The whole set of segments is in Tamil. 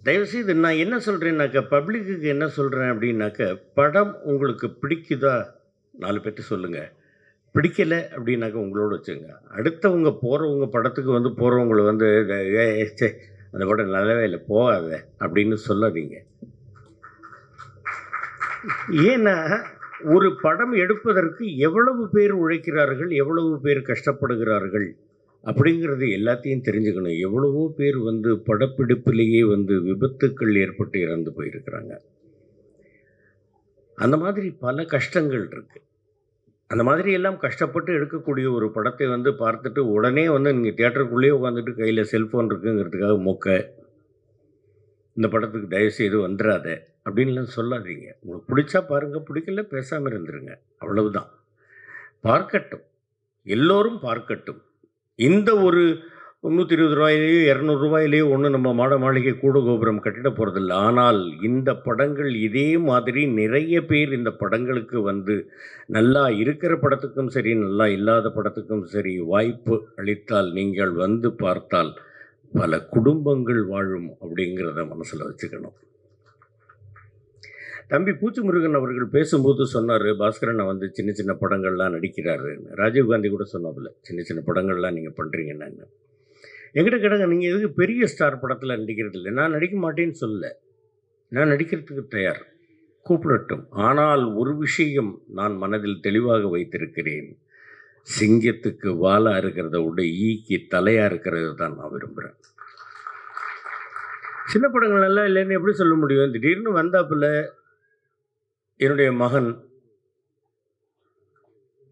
தயவுசெய்து நான் என்ன சொல்கிறேன்னாக்கா, பப்ளிக்குக்கு என்ன சொல்கிறேன் அப்படின்னாக்க, படம் உங்களுக்கு பிடிக்குதா 4 பேர்ட்ட சொல்லுங்க. பிடிக்கல அப்படின்னாக்கா உங்களோட வச்சுக்கங்க. அடுத்தவங்க போகிறவங்க படத்துக்கு வந்து போகிறவங்கள வந்து "ஏய் ச்சே அந்த படம் நல்லாவே இல்ல போகாத" அப்படின்னு சொல்லாதீங்க. ஏன்னா, ஒரு படம் எடுப்பதற்கு எவ்வளவு பேர் உழைக்கிறார்கள், எவ்வளவு பேர் கஷ்டப்படுகிறார்கள் அப்படிங்கிறது எல்லாத்தையும் தெரிஞ்சுக்கணும். எவ்வளவோ பேர் வந்து படப்பிடிப்பிலேயே வந்து விபத்துக்கள் ஏற்பட்டு இறந்து போயிருக்கிறாங்க. அந்த மாதிரி பல கஷ்டங்கள் இருக்கு. அந்த மாதிரி எல்லாம் கஷ்டப்பட்டு எடுக்கக்கூடிய ஒரு படத்தை வந்து பார்த்துட்டு உடனே வந்து நீங்க தியேட்டருக்குள்ளேயே உட்காந்துட்டு கையில செல்ஃபோன் இருக்குங்கிறதுக்காக மொக்க, இந்த படத்துக்கு தயவுசெய்து வந்துராத அப்படின்லாம் சொல்லாதீங்க. உங்களுக்கு பிடிச்சா பாருங்க, பிடிக்கல பேசாம இருந்துருங்க. அவ்வளவுதான். பார்க்கட்டும். எல்லோரும் பார்க்கட்டும். இந்த ஒரு ரூ. 120 ரூ. 200 ஒண்ணும் நம்ம மாட மாளிகை கூடு கோபுரம் கட்டிட போறதில்ல. ஆனால் இந்த படங்கள் இதே மாதிரி நிறைய பேர் இந்த படங்களுக்கு வந்து நல்லா இருக்கிற படத்துக்கும் சரி, நல்லா இல்லாத படத்துக்கும் சரி வாய்ப்பு அளித்தால், நீங்கள் வந்து பார்த்தால் பல குடும்பங்கள் வாழும் அப்படிங்கிறத மனசுல வச்சுக்கணும். தம்பி பூச்சி முருகன் அவர்கள் பேசும்போது சொன்னாரு, பாஸ்கரண்ணா வந்து சின்ன சின்ன படங்கள்லாம் நடிக்கிறாருன்னு. ராஜீவ்காந்தி கூட சொன்னாப்புல, சின்ன சின்ன படங்கள்லாம் நீங்க பண்றீங்கன்னு. என்கிட்ட கேட்டாங்க, நீங்க எதுக்கு பெரிய ஸ்டார் படத்துல நடிக்கிறது இல்லை? நான் நடிக்க மாட்டேன்னு சொல்லல. நான் நடிக்கிறதுக்கு தயார். கூப்பிடட்டும். ஆனால் ஒரு விஷயம் நான் மனதில் தெளிவாக வைத்திருக்கிறேன். சிங்கத்துக்கு வாலா இருக்கிறத விட ஈக்கு தலையா இருக்கிறது தான் நான் விரும்புகிறேன். சின்ன படங்கள் நல்லா இல்லைன்னு எப்படி சொல்ல முடியும்? திடீர்னு வந்தாப்புல என்னுடைய மகன்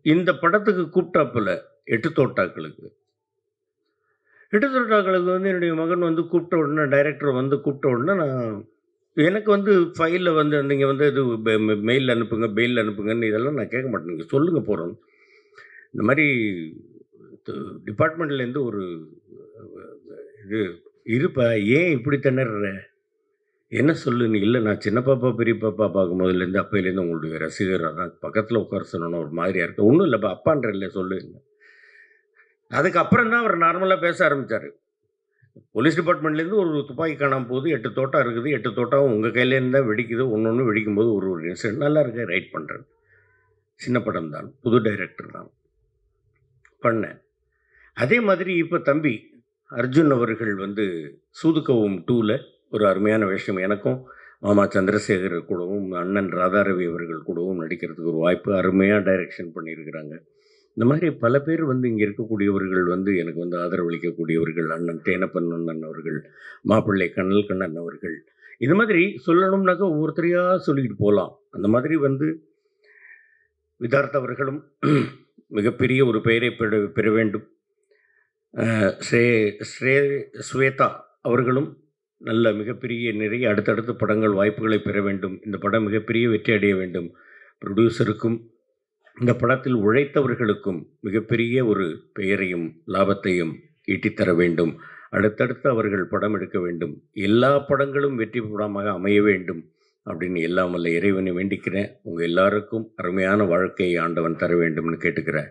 இந்த படத்துக்கு கூப்பிட்டாப்புல 8 தோட்டாக்களுக்கு வந்து என்னுடைய மகன் வந்து கூப்பிட்ட உடனே, டைரக்டர் வந்து கூப்பிட்ட உடனே நான் எனக்கு வந்து ஃபைலில் வந்து நீங்கள் வந்து இது மெயில் அனுப்புங்க, பெயில் அனுப்புங்கன்னு இதெல்லாம் நான் கேட்க மாட்டேன். நீங்கள் சொல்லுங்கள் போகிறோம். இந்த மாதிரி டிபார்ட்மெண்ட்லேருந்து ஒரு இது இருப்பா, ஏன் இப்படி திணற, என்ன சொல்லுன்னு. இல்லை நான் சின்ன பாப்பா பெரிய பாப்பா பார்க்கும்போதுலேருந்து அப்பையிலேருந்து உங்களுடைய ரசிகர் தான், பக்கத்தில் உட்கார சொல்லணும், ஒரு மாதிரியாக இருக்குது. ஒன்றும் இல்லைப்பா அப்பான்ற இல்லை சொல்லுங்க. அதுக்கப்புறம் தான் அவர் நார்மலாக பேச ஆரம்பித்தார். போலீஸ் டிபார்ட்மெண்ட்லேருந்து ஒரு துப்பாக்கி காணாமல் போகுது, 8 தோட்டா இருக்குது, 8 தோட்டாவும் உங்கள் கையிலேருந்து தான் வெடிக்குது, ஒன்று வெடிக்கும்போது ஒரு ஒரு இன்சிடென்ட் நல்லா இருக்கு, ரைட் பண்ணுறேன். சின்ன படம் தான், புது டைரக்டர் தான் பண்ணேன். அதே மாதிரி இப்போ தம்பி அர்ஜுன் அவர்கள் வந்து சூதுகவும் 2ல் ஒரு அருமையான விஷயம், எனக்கும் மாமா சந்திரசேகர் கூடவும் அண்ணன் ராதாரவி அவர்கள் கூடவும் நடிக்கிறதுக்கு ஒரு வாய்ப்பு, அருமையாக டைரக்ஷன் பண்ணியிருக்கிறாங்க. இந்த மாதிரி பல பேர் வந்து இங்கே இருக்கக்கூடியவர்கள் வந்து எனக்கு வந்து ஆதரவளிக்கக்கூடியவர்கள், அண்ணன் தேனப்பன் அண்ணன் அவர்கள், மாப்பிள்ளை கண்ணல் கண்ணன் அவர்கள், இது மாதிரி சொல்லணும்னாக்கா ஒவ்வொருத்தரையாக சொல்லிக்கிட்டு போகலாம். அந்த மாதிரி வந்து விதார்த் அவர்களும் மிகப்பெரிய ஒரு பெயரை பெற வேண்டும். ஸ்வேதா அவர்களும் நல்ல மிகப்பெரிய நிறைய அடுத்தடுத்த படங்கள் வாய்ப்புகளை பெற வேண்டும். இந்த படம் மிகப்பெரிய வெற்றி அடைய வேண்டும். ப்ரொடியூசருக்கும் இந்த படத்தில் உழைத்தவர்களுக்கும் மிகப்பெரிய ஒரு பெயரையும் லாபத்தையும் ஈட்டித்தர வேண்டும். அடுத்தடுத்து அவர்கள் படம் எடுக்க வேண்டும். எல்லா படங்களும் வெற்றி படமாக அமைய வேண்டும் அப்படின்னு எல்லாம் வல்ல இறைவனை வேண்டிக்கிறேன். உங்கள் எல்லாருக்கும் அருமையான வாழ்க்கையை ஆண்டவன் தர வேண்டும்னு கேட்டுக்கிறேன்.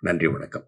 நன்றி, வணக்கம்.